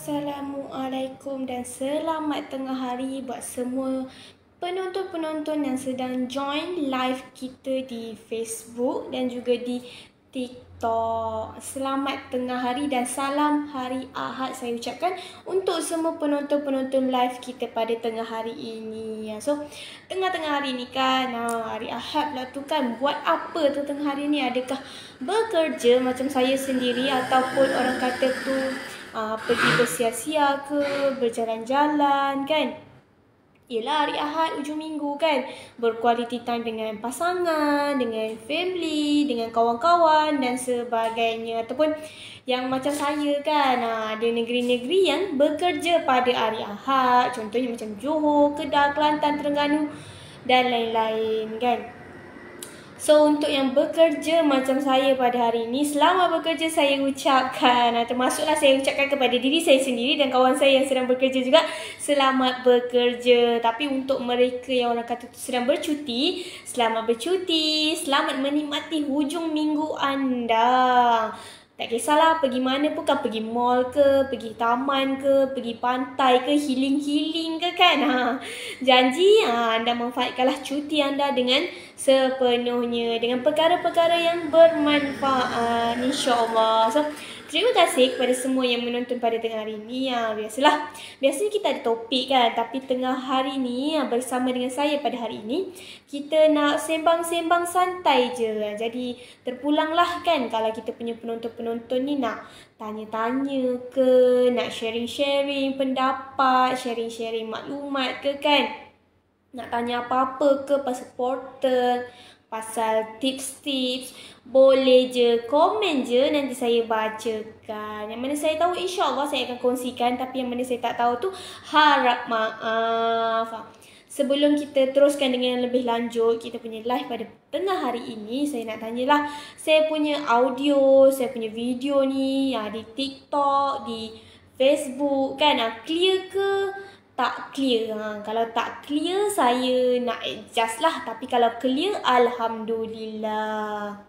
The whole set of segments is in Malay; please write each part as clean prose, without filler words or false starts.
Assalamualaikum dan selamat tengah hari buat semua penonton-penonton yang sedang join live kita di Facebook dan juga di TikTok. Selamat tengah hari dan salam hari Ahad saya ucapkan untuk semua penonton-penonton live kita pada tengah hari ini. So, tengah-tengah hari ni kan, hari Ahad pula tu kan, buat apa tu tengah hari ni? Adakah bekerja macam saya sendiri ataupun orang kata tu pergi bersia-sia ke, berjalan-jalan kan? Yelah hari Ahad, ujung minggu kan, berquality time dengan pasangan, dengan family, dengan kawan-kawan dan sebagainya. Ataupun yang macam saya kan, ada negeri-negeri yang bekerja pada hari Ahad. Contohnya macam Johor, Kedah, Kelantan, Terengganu dan lain-lain kan. So, untuk yang bekerja macam saya pada hari ini, selamat bekerja saya ucapkan. Termasuklah saya ucapkan kepada diri saya sendiri dan kawan saya yang sedang bekerja juga, selamat bekerja. Tapi untuk mereka yang orang kata sedang bercuti, selamat bercuti, selamat menikmati hujung minggu anda. Tak kisahlah pergi mana pun kan, pergi mall ke, pergi taman ke, pergi pantai ke, healing-healing ke kan. Janji anda manfaatkanlah cuti anda dengan sepenuhnya, dengan perkara-perkara yang bermanfaat, insya-Allah. So, terima kasih kepada semua yang menonton pada tengah hari ni. Biasanya kita ada topik kan, tapi tengah hari ni bersama dengan saya pada hari ini, kita nak sembang-sembang santai je. Jadi terpulanglah kan kalau kita punya penonton-penonton ni nak tanya-tanya ke, nak sharing-sharing pendapat, sharing-sharing maklumat ke kan. Nak tanya apa-apa ke pasal portal, pasal tips-tips, boleh je, komen je, nanti saya bacakan. Yang mana saya tahu insya-Allah saya akan kongsikan, tapi yang mana saya tak tahu tu harap maaf. Sebelum kita teruskan dengan lebih lanjut kita punya live pada tengah hari ini, saya nak tanyalah, saya punya audio, saya punya video ni di TikTok, di Facebook kan, clear ke tak clear? Kalau tak clear saya nak adjust lah, tapi kalau clear alhamdulillah.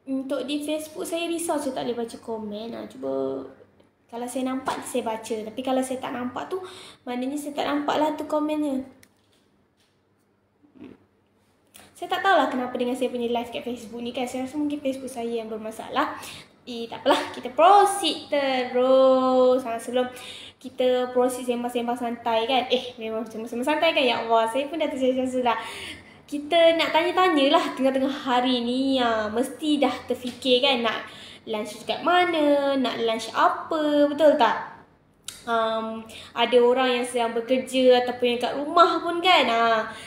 Untuk di Facebook saya risau saya tak boleh baca komen. Cuba kalau saya nampak saya baca, tapi kalau saya tak nampak tu maknanya saya tak nampak lah tu komennya. Saya tak tahulah kenapa dengan saya punya live kat Facebook ni kan. Saya rasa mungkin Facebook saya yang bermasalah. Tak apalah, kita proceed terus. Sebelum kita proceed sembang-sembang santai kan. Memang sembang-sembang santai kan, ya Allah. Saya pun dah tersiasa lah. Kita nak tanya-tanyalah tengah-tengah hari ni. Mesti dah terfikir kan nak lunch dekat mana, nak lunch apa, betul tak? Ada orang yang sedang bekerja ataupun yang kat rumah pun kan,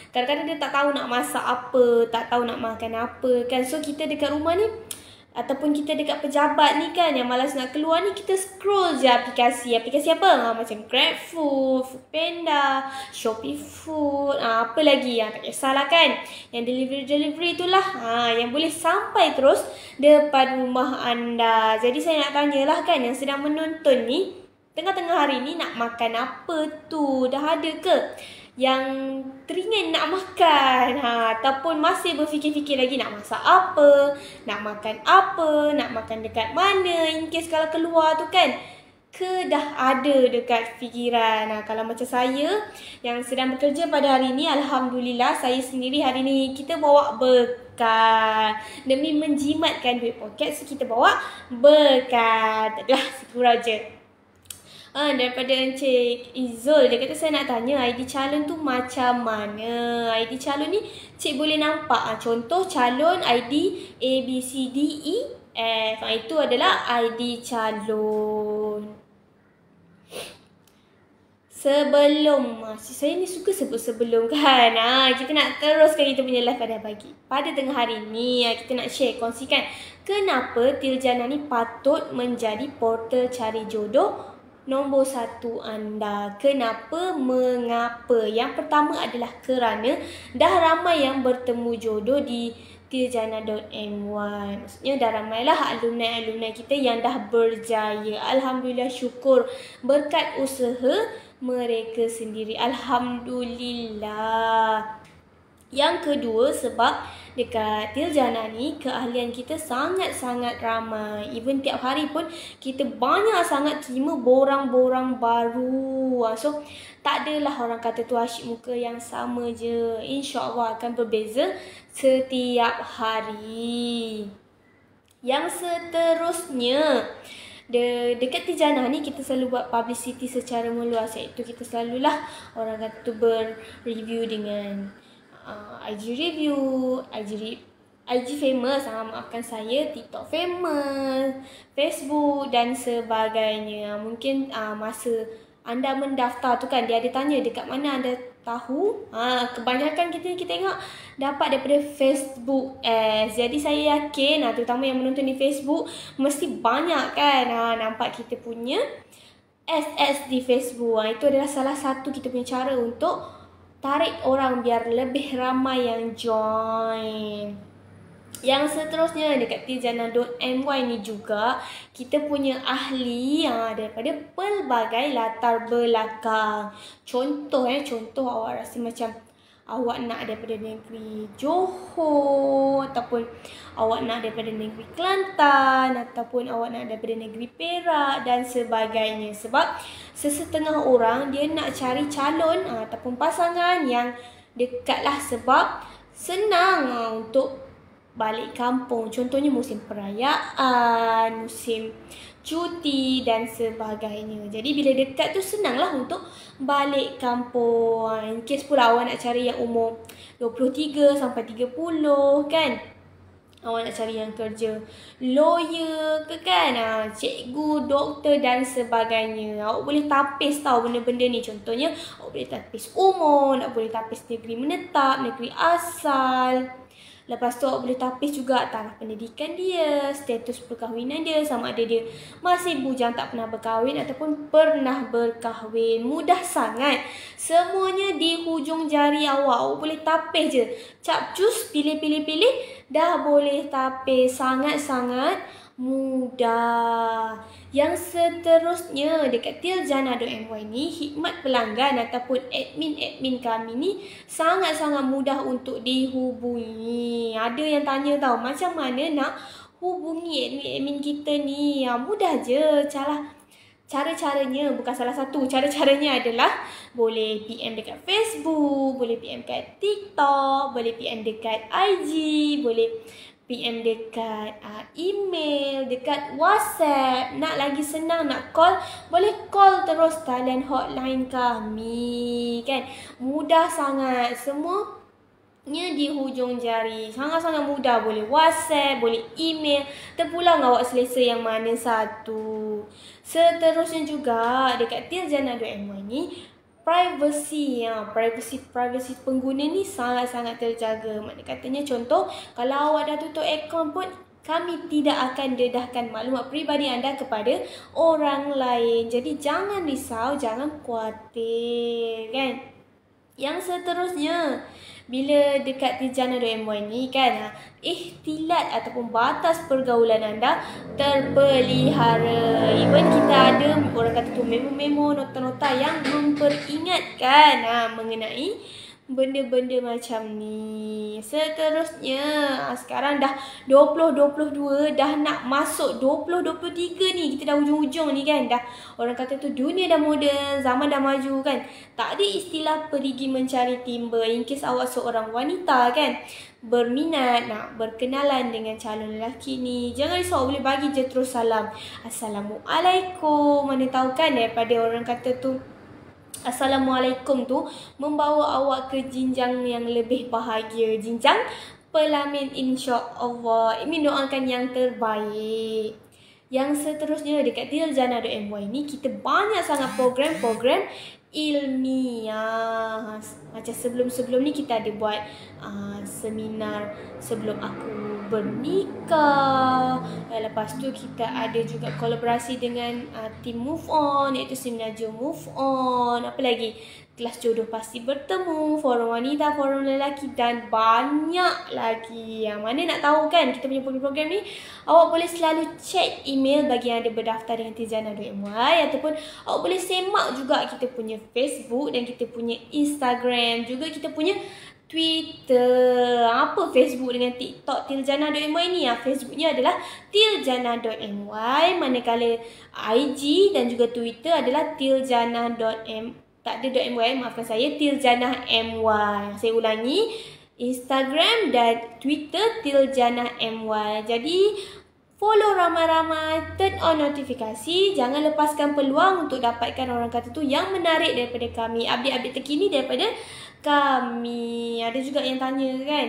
kadang-kadang dia tak tahu nak masak apa, tak tahu nak makan apa kan. So kita dekat rumah ni ataupun kita dekat pejabat ni kan, yang malas nak keluar ni, kita scroll je aplikasi. Aplikasi apa? Macam GrabFood, Foodpanda, Shopee Food, apa lagi yang tak kisahlah kan. Yang delivery tu lah, yang boleh sampai terus depan rumah anda. Jadi saya nak tanyalah kan, yang sedang menonton ni, tengah-tengah hari ni nak makan apa tu? Dah ada ke yang teringin nak makan, ataupun masih berfikir-fikir lagi nak masak apa, nak makan dekat mana, in case kalau keluar tu kan, ke dah ada dekat fikiran. Kalau macam saya yang sedang bekerja pada hari ni, alhamdulillah saya sendiri hari ni kita bawa bekal. Demi menjimatkan duit poket, so kita bawa bekal. Taklah, sekurang je. Daripada Encik Izzul, dia kata saya nak tanya ID calon tu macam mana? ID calon ni cik boleh nampak contoh calon ID ABCDEF. Itu adalah ID calon. Sebelum, saya ni suka sebut sebelum kan. Kita nak teruskan kita punya live pada pagi. Pada tengah hari ni kita nak share, kongsikan kenapa Tiljana ni patut menjadi portal cari jodoh nombor 1 anda. Kenapa? Mengapa? Yang pertama adalah kerana dah ramai yang bertemu jodoh di tiljana.my. Maksudnya dah ramailah alumni-alumni kita yang dah berjaya. Alhamdulillah, syukur berkat usaha mereka sendiri. Alhamdulillah. Yang kedua, sebab dekat Tiljana ni keahlian kita sangat-sangat ramai. Even tiap hari pun kita banyak sangat terima borang-borang baru. So tak adalah orang kata tu asyik muka yang sama je. InsyaAllah akan berbeza setiap hari. Yang seterusnya, dekat Tiljana ni kita selalu buat publicity secara meluas, iaitu kita selalulah orang kata tu berreview dengan IG review, IG famous, maafkan saya, TikTok famous, Facebook dan sebagainya. Mungkin masa anda mendaftar tu kan, dia ada tanya dekat mana anda tahu. Kebanyakan kita tengok dapat daripada Facebook ads. Jadi saya yakin, terutama yang menonton di Facebook, mesti banyak kan nampak kita punya ads di Facebook. Itu adalah salah satu kita punya cara untuk tarik orang biar lebih ramai yang join. Yang seterusnya dekat tiljana.my ni juga kita punya ahli daripada pelbagai latar belakang. Contoh awak rasa macam awak nak daripada negeri Johor, ataupun awak nak daripada negeri Kelantan, ataupun awak nak daripada negeri Perak dan sebagainya. Sebab sesetengah orang dia nak cari calon ataupun pasangan yang dekatlah, sebab senang untuk balik kampung. Contohnya musim perayaan, musim cuti dan sebagainya. Jadi bila dekat tu senanglah untuk balik kampung. In case pula awak nak cari yang umur 23 sampai 30 kan. Awak nak cari yang kerja lawyer ke kan, cikgu, doktor dan sebagainya. Awak boleh tapis tahu benda-benda ni. Contohnya awak boleh tapis umur, boleh tapis negeri menetap, negeri asal. Lepas tu awak boleh tapis juga taraf pendidikan dia, status perkahwinan dia, sama ada dia masih bujang tak pernah berkahwin ataupun pernah berkahwin. Mudah sangat. Semuanya di hujung jari awak. Awak boleh tapis je. Capcus, pilih, dah boleh tapis. Sangat-sangat mudah. Yang seterusnya dekat tiljana.my ni, khidmat pelanggan ataupun admin kami ni sangat-sangat mudah untuk dihubungi. Ada yang tanya tahu macam mana nak hubungi admin kita ni. Mudah je. Cara-caranya bukan salah satu. Cara-caranya adalah boleh PM dekat Facebook, boleh PM dekat TikTok, boleh PM dekat IG, boleh PM dekat email, dekat WhatsApp. Nak lagi senang nak call, boleh call terus talian hotline kami kan. Mudah sangat. Semuanya di hujung jari. Sangat-sangat mudah. Boleh WhatsApp, boleh email. Terpulang awak selesa yang mana satu. Seterusnya juga dekat tiljana.my ni, privacy pengguna ni sangat-sangat terjaga. Maknanya katanya contoh, kalau awak dah tutup akaun pun, kami tidak akan dedahkan maklumat peribadi anda kepada orang lain. Jadi jangan risau, jangan khawatir kan. Yang seterusnya, bila dekat tiljana.my ni kan, ikhtilat ataupun batas pergaulan anda terpelihara. Even kita ada orang kata tu memo-memo, nota-nota yang memperingatkan mengenai benda-benda macam ni. Seterusnya, sekarang dah 2022, dah nak masuk 2023 ni. Kita dah hujung-hujung ni kan. Dah orang kata tu dunia dah moden, zaman dah maju kan. Tak ada istilah perigi mencari timba. In case awak seorang wanita kan, berminat nak berkenalan dengan calon lelaki ni, jangan risau, boleh bagi je terus salam. Assalamualaikum. Mana tahu kan daripada orang kata tu Assalamualaikum tu membawa awak ke jenjang yang lebih bahagia, jenjang pelamin insya-Allah. Ini doakan yang terbaik. Yang seterusnya dekat tiljana.my ni kita banyak sangat program-program ilmiah. Macam sebelum-sebelum ni kita ada buat seminar sebelum aku bernikah. Lepas tu kita ada juga kolaborasi dengan tim Move On, iaitu seminar Jom Move On. Apa lagi? Kelas jodoh pasti bertemu, forum wanita, forum lelaki dan banyak lagi. Yang mana nak tahu kan kita punya program-program ni, awak boleh selalu check email bagi yang ada berdaftar dengan tiljana.my, ataupun awak boleh semak juga kita punya Facebook dan kita punya Instagram, juga kita punya Twitter. Apa Facebook dengan TikTok tiljana.my ni? Facebooknya adalah tiljana.my, manakala IG dan juga Twitter adalah tak ada .my, maafkan saya, tiljana.my. Saya ulangi, Instagram dan Twitter tiljana.my. Jadi follow ramai-ramai, turn on notifikasi, jangan lepaskan peluang untuk dapatkan orang kata tu yang menarik daripada kami, update-update terkini daripada kami. Ada juga yang tanya kan,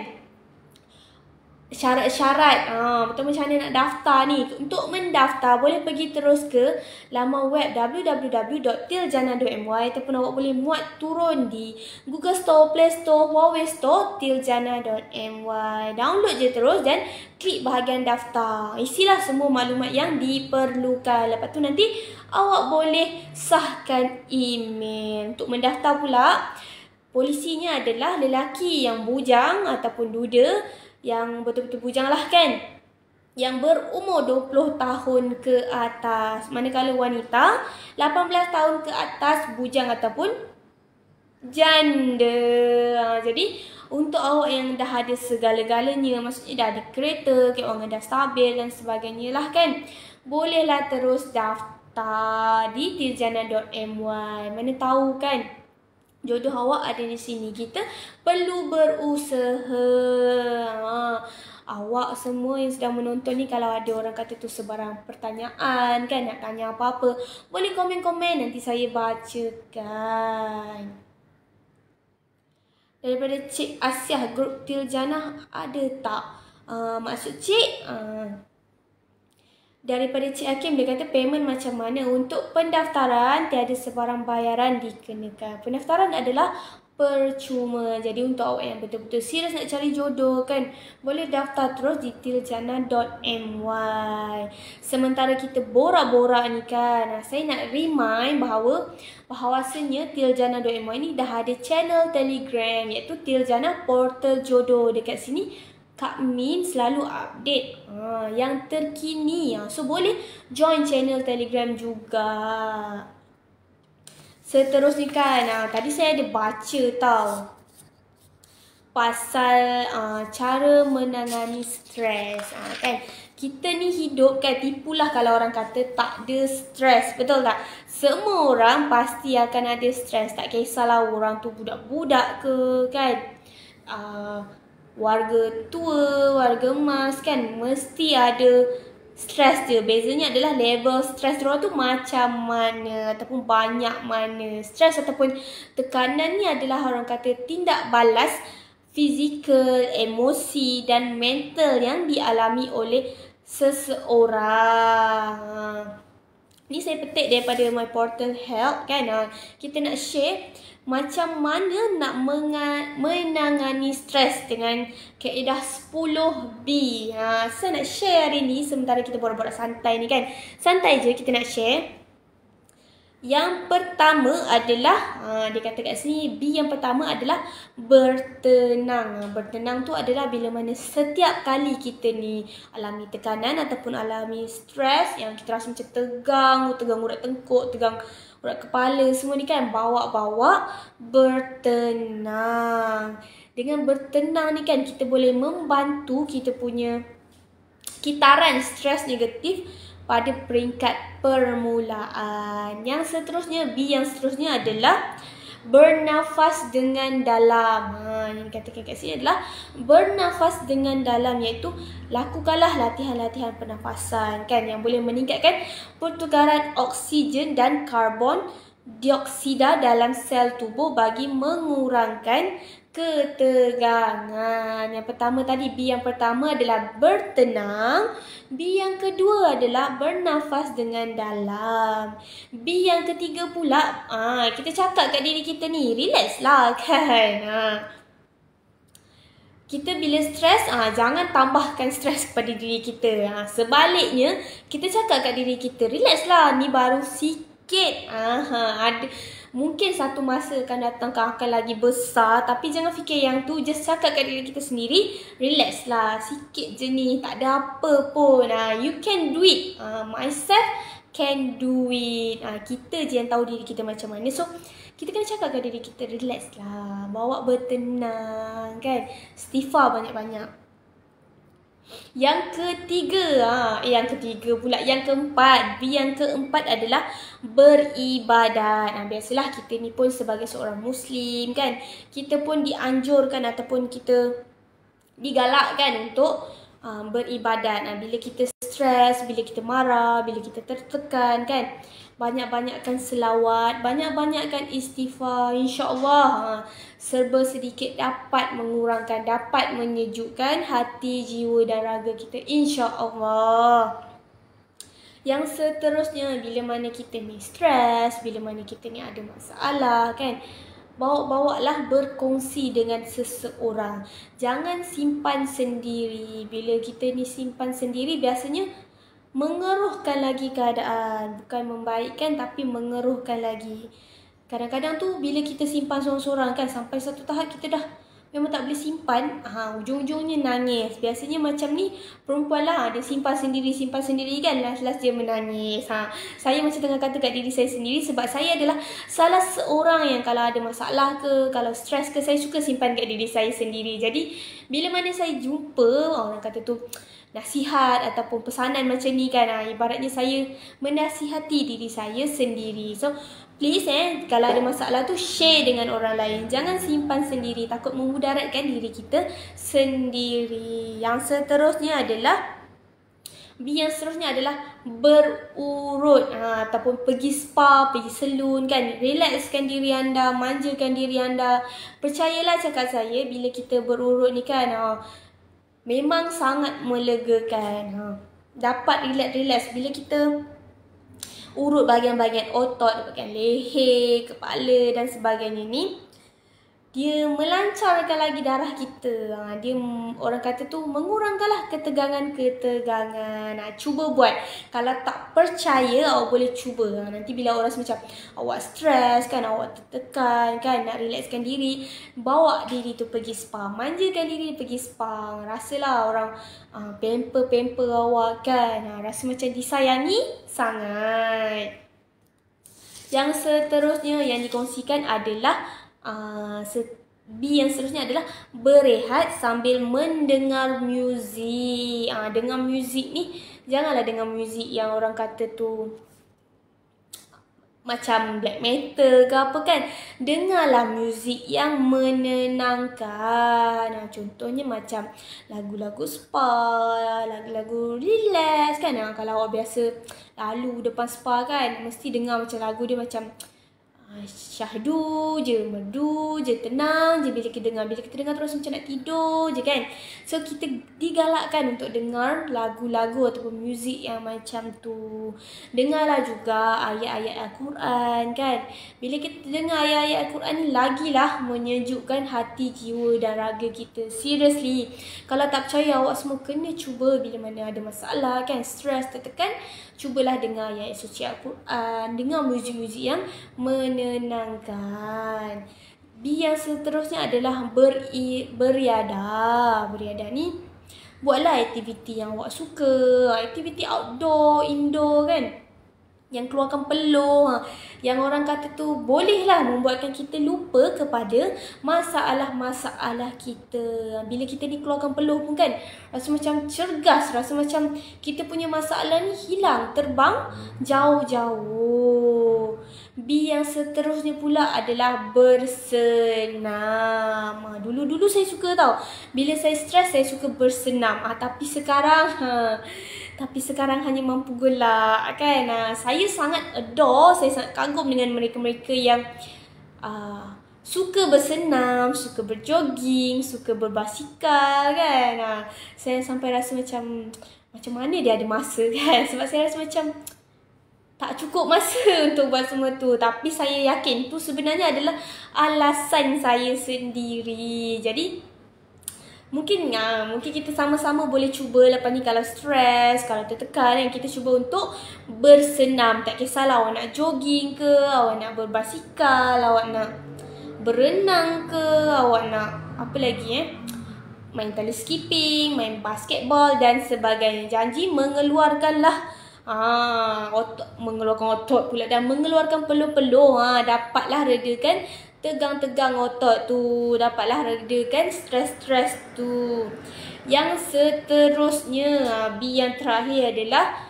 syarat-syarat betul macam mana nak daftar ni. Untuk mendaftar boleh pergi terus ke laman web www.tiljana.my ataupun awak boleh muat turun di Google Store, Play Store, Huawei Store tiljana.my. Download je terus dan klik bahagian daftar. Isilah semua maklumat yang diperlukan. Lepas tu nanti awak boleh sahkan email. Untuk mendaftar pula, polisinya adalah lelaki yang bujang ataupun duda, yang betul-betul bujang lah kan, yang berumur 20 tahun ke atas. Manakala wanita 18 tahun ke atas, bujang ataupun janda. Jadi untuk awak yang dah ada segala-galanya, maksudnya dah ada kereta, kewangan dah stabil dan sebagainya lah kan, bolehlah terus daftar di tiljana.my. Mana tahu kan jodoh awak ada di sini. Kita perlu berusaha. Awak semua yang sedang menonton ni, kalau ada orang kata tu sebarang pertanyaan kan, nak tanya apa-apa, boleh komen-komen, nanti saya bacakan. Daripada Cik Asyah, grup Tiljana ada tak? Maksud Cik, daripada Cik Hakim, dia kata payment macam mana? Untuk pendaftaran, tiada sebarang bayaran dikenakan. Pendaftaran adalah percuma. Jadi untuk awak yang betul-betul serius nak cari jodoh kan, boleh daftar terus di tiljana.my. Sementara kita borak-borak ni kan, saya nak remind bahawasanya tiljana.my ni dah ada channel Telegram, iaitu Tiljana Portal Jodoh. Dekat sini Kak Min selalu update yang terkini. So boleh join channel Telegram juga. Seterusnya kan, tadi saya ada baca tau pasal cara menangani stres. Kan kita ni hidup kan, tipulah kalau orang kata tak ada stres, betul tak? Semua orang pasti akan ada stres, tak kisahlah orang tu budak-budak ke kan, warga tua, warga emas kan, mesti ada stres dia. Bezanya adalah level stres diorang tu macam mana ataupun banyak mana. Stres ataupun tekanan ni adalah orang kata tindak balas fizikal, emosi dan mental yang dialami oleh seseorang. Ni saya petik daripada My Portal Help kan. Kita nak share macam mana nak menangani stres dengan kaedah 10B. Saya nak share hari ni sementara kita borak-borak santai ni kan. Santai je kita nak share. Yang pertama adalah, dia kata kat sini, B yang pertama adalah bertenang. Bertenang tu adalah bila mana setiap kali kita ni alami tekanan ataupun alami stres yang kita rasa macam tegang urat tengkuk, tegang urat kepala semua ni kan, bawa bertenang. Dengan bertenang ni kan, kita boleh membantu kita punya kitaran stres negatif pada peringkat permulaan. Yang seterusnya, B yang seterusnya adalah bernafas dengan dalam. Yang dikatakan kat sini adalah bernafas dengan dalam, iaitu lakukanlah latihan-latihan pernafasan kan, yang boleh meningkatkan pertukaran oksigen dan karbon dioksida dalam sel tubuh bagi mengurangkan ketegangan. Yang pertama tadi, B yang pertama adalah bertenang. B yang kedua adalah bernafas dengan dalam. B yang ketiga pula, kita cakap kat diri kita ni, relax lah kan. Kita bila stres, jangan tambahkan stres kepada diri kita. Sebaliknya, kita cakap kat diri kita, relax lah, ni baru sikit. Ada mungkin satu masa akan datang akan lagi besar, tapi jangan fikir yang tu. Just cakap kat diri kita sendiri, relax lah, sikit je ni, tak ada apa pun. You can do it. Myself can do it. Kita je yang tahu diri kita macam mana. So kita kena cakap kat diri kita, relax lah, bawa bertenang kan. Istighfar banyak-banyak. Yang ketiga, yang keempat adalah beribadat. Biasalah kita ni pun sebagai seorang Muslim kan, kita pun dianjurkan ataupun kita digalakkan untuk beribadat. Bila kita stres, bila kita marah, bila kita tertekan kan, banyak-banyakkan selawat, banyak-banyakkan istighfar. InsyaAllah serba sedikit dapat mengurangkan, dapat menyejukkan hati, jiwa dan raga kita, InsyaAllah. Yang seterusnya, bila mana kita ni stres, bila mana kita ni ada masalah kan, bawa-bawalah berkongsi dengan seseorang. Jangan simpan sendiri. Bila kita ni simpan sendiri, biasanya mengeruhkan lagi keadaan. Bukan membaikkan, tapi mengeruhkan lagi. Kadang-kadang tu bila kita simpan seorang-seorang kan, sampai satu tahap kita dah memang tak boleh simpan, ujung-ujungnya nangis. Biasanya macam ni perempuan lah, dia simpan sendiri kan, last-last dia menangis. Saya macam tengah kata kat diri saya sendiri, sebab saya adalah salah seorang yang kalau ada masalah ke, kalau stres ke, saya suka simpan kat diri saya sendiri. Jadi bila mana saya jumpa orang kata tu nasihat ataupun pesanan macam ni kan, ibaratnya saya menasihati diri saya sendiri. So please kalau ada masalah tu share dengan orang lain. Jangan simpan sendiri, takut memudaratkan diri kita sendiri. Yang seterusnya adalah berurut ataupun pergi spa, pergi salon kan. Relaxkan diri anda, manjakan diri anda. Percayalah cakap saya, bila kita berurut ni kan, memang sangat melegakan. Dapat relax bila kita urut bahagian-bahagian otot, bahagian leher, kepala dan sebagainya ni. Dia melancarkan lagi darah kita. Dia, orang kata tu, mengurangkanlah ketegangan-ketegangan. Cuba buat. Kalau tak percaya, awak boleh cuba. Nanti bila awak rasa macam awak stres kan, awak tertekan kan, nak relaxkan diri, bawa diri tu pergi spa. Manjakan diri pergi spa. Rasalah orang pamper awak kan. Rasa macam disayangi sangat. Yang seterusnya yang dikongsikan adalah yang seterusnya adalah berehat sambil mendengar muzik. Dengar muzik ni, janganlah dengar muzik yang orang kata tu macam black metal ke apa kan. Dengarlah muzik yang menenangkan. Contohnya macam lagu-lagu spa, lagu-lagu relax kan. Kalau awak biasa lalu depan spa kan, mesti dengar macam lagu dia macam syahdu je, merdu je, tenang je. Bila kita dengar terus macam nak tidur je kan. So kita digalakkan untuk dengar lagu-lagu ataupun muzik yang macam tu. Dengarlah juga ayat-ayat Al-Quran kan. Bila kita dengar ayat-ayat Al-Quran ni, lagilah menyejukkan hati, jiwa dan raga kita. Seriously, kalau tak percaya, awak semua kena cuba. Bila mana ada masalah kan, stres, tertekan, cubalah dengar ayat suci Al-Quran, dengar muzik-muzik yang menenangkan. Yang seterusnya adalah beriadah. Beriadah ni, buatlah aktiviti yang awak suka. Aktiviti outdoor, indoor kan, yang keluarkan peluh. Yang orang kata tu bolehlah membuatkan kita lupa kepada masalah-masalah kita. Bila kita ni keluarkan peluh pun kan, rasa macam cergas, rasa macam kita punya masalah ni hilang, terbang jauh-jauh. Yang seterusnya pula adalah bersenam. Dulu-dulu saya suka tau, bila saya stres saya suka bersenam. Tapi sekarang hanya mampu gelak kan. Saya sangat adore, saya sangat kagum dengan mereka-mereka yang suka bersenam, suka berjogging, suka berbasikal kan. Saya sampai rasa macam mana dia ada masa kan. Sebab saya rasa macam tak cukup masa untuk buat semua tu. Tapi saya yakin tu sebenarnya adalah alasan saya sendiri. Jadi mungkin kita sama-sama boleh cuba lepas ni. Kalau stres, kalau tertekan kan, kita cuba untuk bersenam. Tak kisahlah awak nak jogging ke, awak nak berbasikal, awak nak berenang ke, awak nak apa lagi main tali skipping, main basketball dan sebagainya. Janji mengeluarkanlah mengeluarkan otot pula dan mengeluarkan peluh-peluh. Dapatlah redakan tegang-tegang otot tu, dapatlah redakan stres-stres tu. Yang seterusnya, B yang terakhir adalah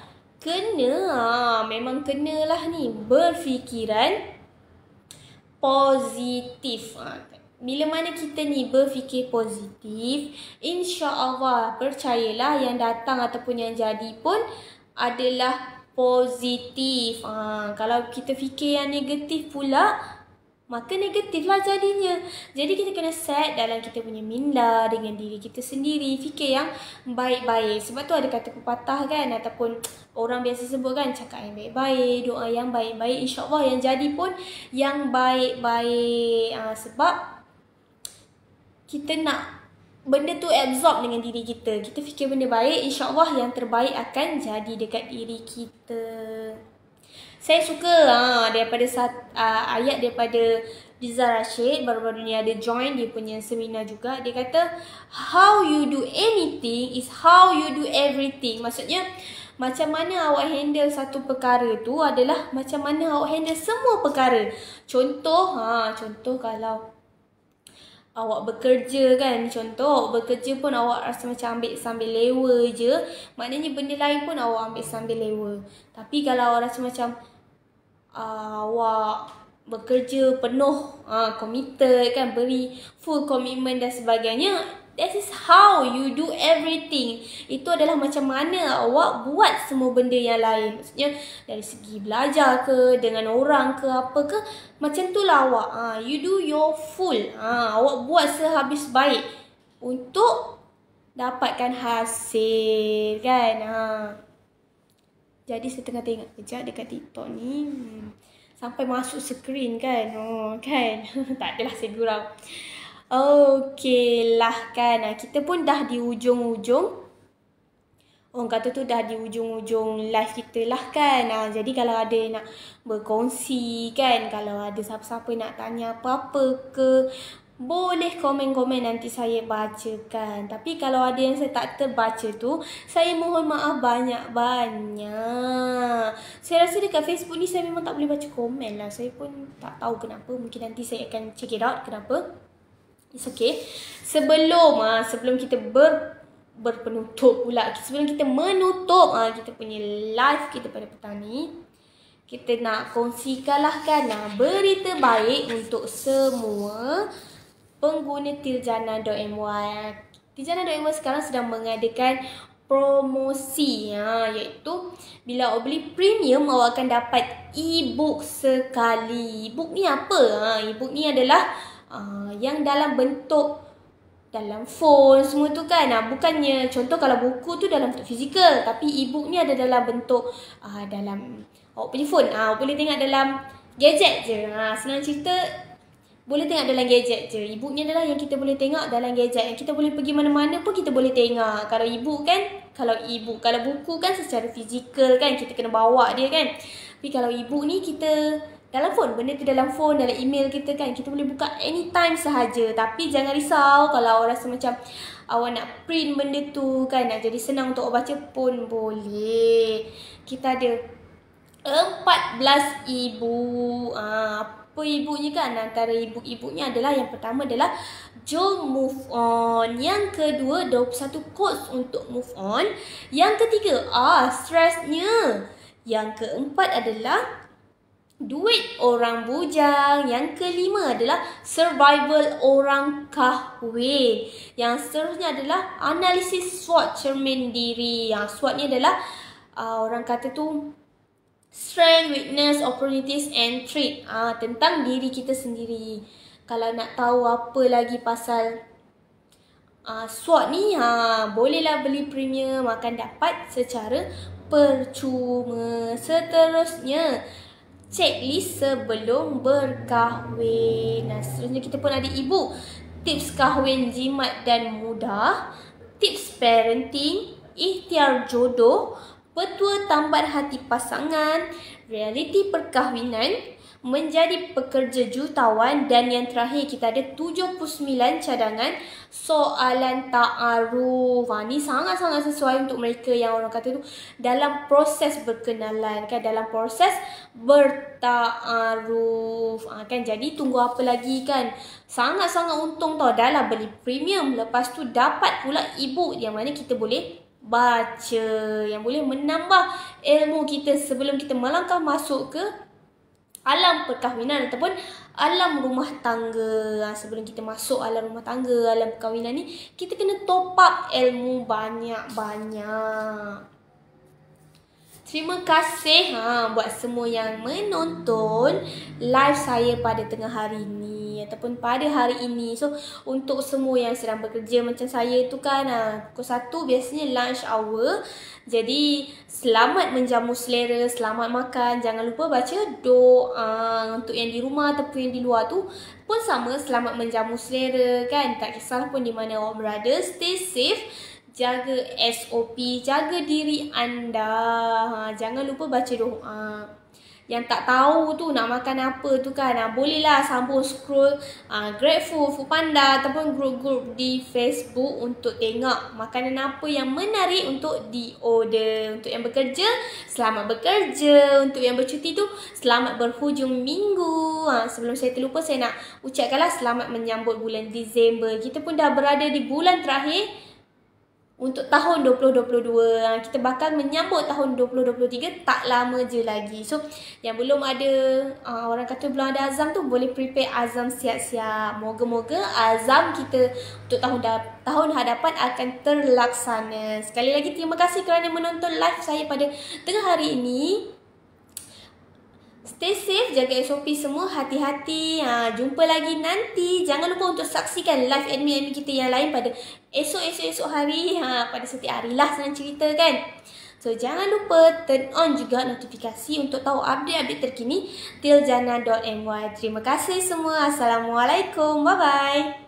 memang kenalah ni berfikiran positif. Bila mana kita ni berfikir positif, insya-Allah percayalah yang datang ataupun yang jadi pun adalah positif. Kalau kita fikir yang negatif pula, maka negatiflah jadinya. Jadi kita kena set dalam kita punya minda dengan diri kita sendiri, fikir yang baik-baik. Sebab tu ada kata pepatah kan, ataupun orang biasa sebut kan, cakap yang baik-baik, doa yang baik-baik, insya-Allah yang jadi pun yang baik-baik. Sebab kita nak benda tu absorb dengan diri kita. Kita fikir benda baik, insya-Allah yang terbaik akan jadi dekat diri kita. Saya suka daripada ayat daripada Riza Rashid. Baru-baru ni ada join dia punya seminar juga. Dia kata, how you do anything is how you do everything. Maksudnya, macam mana awak handle satu perkara tu adalah macam mana awak handle semua perkara. Contoh kalau awak bekerja kan, contoh awak bekerja pun awak rasa macam ambil sambil lewa je, maknanya benda lain pun awak ambil sambil lewa. Tapi kalau awak rasa macam awak bekerja penuh, committed kan, beri full commitment dan sebagainya, that is how you do everything. Itu adalah macam mana awak buat semua benda yang lain. Maksudnya dari segi belajar ke, dengan orang ke, apa ke, macam tu lah awak. You do your full. Awak buat sehabis baik untuk dapatkan hasil kan. Jadi saya tengah tengok kejap dekat TikTok ni. Sampai masuk skrin kan. Kan. Tak adalah saya gurau. Okey lah kan. Kita pun dah di ujung-ujung. Orang kata tu dah di ujung-ujung live kita lah kan. Jadi kalau ada yang nak berkongsi kan, kalau ada siapa-siapa nak tanya apa-apa ke, boleh komen-komen, nanti saya bacakan. Tapi kalau ada yang saya tak terbaca tu, saya mohon maaf banyak-banyak. Saya rasa dekat Facebook ni saya memang tak boleh baca komen lah. Saya pun tak tahu kenapa. Mungkin nanti saya akan check it out kenapa. It's okay. Sebelum kita berpenutup pula, sebelum kita menutup kita punya live kita pada petang ni, kita nak kongsikan lah kan berita baik untuk semua pengguna Tirjana.my. Tirjana.my sekarang sedang mengadakan promosi, iaitu bila awak beli premium, awak akan dapat e-book sekali. E-book ni apa? E-book ni adalah yang dalam bentuk dalam phone semua tu kan. Bukannya contoh kalau buku tu dalam bentuk fizikal, tapi e-book ni ada dalam bentuk dalam awak punya phone. Awak boleh tengok dalam gadget je. Senang cerita, boleh tengok dalam gadget je. E-book ni adalah yang kita boleh tengok dalam gadget. Yang kita boleh pergi mana-mana pun kita boleh tengok. Kalau e-book kan, kalau buku kan secara fizikal kan, kita kena bawa dia kan. Tapi kalau e-book ni kita dalam phone, benda tu dalam phone, dalam email kita kan, kita boleh buka anytime sahaja. Tapi jangan risau kalau awak rasa macam awak nak print benda tu kan, nak jadi senang untuk awak baca pun boleh. Kita ada 14 e-book. Apa e-booknya kan? Antara e-booknya adalah, yang pertama adalah Jom Move On. Yang kedua, 21 quotes untuk move on. Yang ketiga, stresnya. Yang keempat adalah Duit Orang Bujang. Yang kelima adalah Survival Orang Kahwin. Yang seterusnya adalah Analisis SWOT cermin diri. Yang SWOT ni adalah orang kata tu Strength, Weakness, Opportunities and Threat. Tentang diri kita sendiri. Kalau nak tahu apa lagi pasal SWOT ni, bolehlah beli premium, akan dapat secara percuma. Seterusnya, checklist sebelum berkahwin. Seterusnya kita pun ada e-book Tips Kahwin Jimat dan Mudah, Tips Parenting, Ikhtiar Jodoh, Petua Tambat Hati Pasangan, Realiti Perkahwinan, menjadi pekerja jutawan. Dan yang terakhir kita ada 79 cadangan soalan ta'aruf. Ni sangat-sangat sesuai untuk mereka yang orang kata tu dalam proses berkenalan kan, dalam proses berta'aruf kan. Jadi tunggu apa lagi kan. Sangat-sangat untung tau, dah lah beli premium, lepas tu dapat pula e-book yang mana kita boleh baca, yang boleh menambah ilmu kita sebelum kita melangkah masuk ke alam perkahwinan ataupun alam rumah tangga. Sebelum kita masuk alam rumah tangga, alam perkahwinan ni, kita kena top up ilmu banyak-banyak. Terima kasih buat semua yang menonton live saya pada tengah hari ni ataupun pada hari ini. So untuk semua yang sedang bekerja macam saya tu kan, pukul 1 biasanya lunch hour. Jadi selamat menjamu selera, selamat makan. Jangan lupa baca doa. Untuk yang di rumah ataupun yang di luar tu pun sama, selamat menjamu selera kan. Tak kisah pun di mana awak berada, stay safe. Jaga SOP, jaga diri anda. Jangan lupa baca doa. Yang tak tahu tu nak makan apa tu kan, bolehlah sambung scroll GrabFood, Foodpanda ataupun grup-grup di Facebook untuk tengok makanan apa yang menarik untuk di-order. Untuk yang bekerja, selamat bekerja. Untuk yang bercuti tu, selamat berhujung minggu. Sebelum saya terlupa, saya nak ucapkanlah selamat menyambut bulan Disember. Kita pun dah berada di bulan terakhir untuk tahun 2022. Kita bakal menyambut tahun 2023 tak lama je lagi. So yang belum ada orang kata belum ada azam tu, boleh prepare azam siap-siap. Moga-moga azam kita untuk tahun hadapan akan terlaksana. Sekali lagi terima kasih kerana menonton live saya pada tengah hari ini. Stay safe, jaga SOP semua, hati-hati. Jumpa lagi nanti. Jangan lupa untuk saksikan live admin kita yang lain pada esok hari. Pada setiap hari lah senang cerita kan. So jangan lupa turn on juga notifikasi untuk tahu update-update terkini tiljana.my. Terima kasih semua. Assalamualaikum. Bye-bye.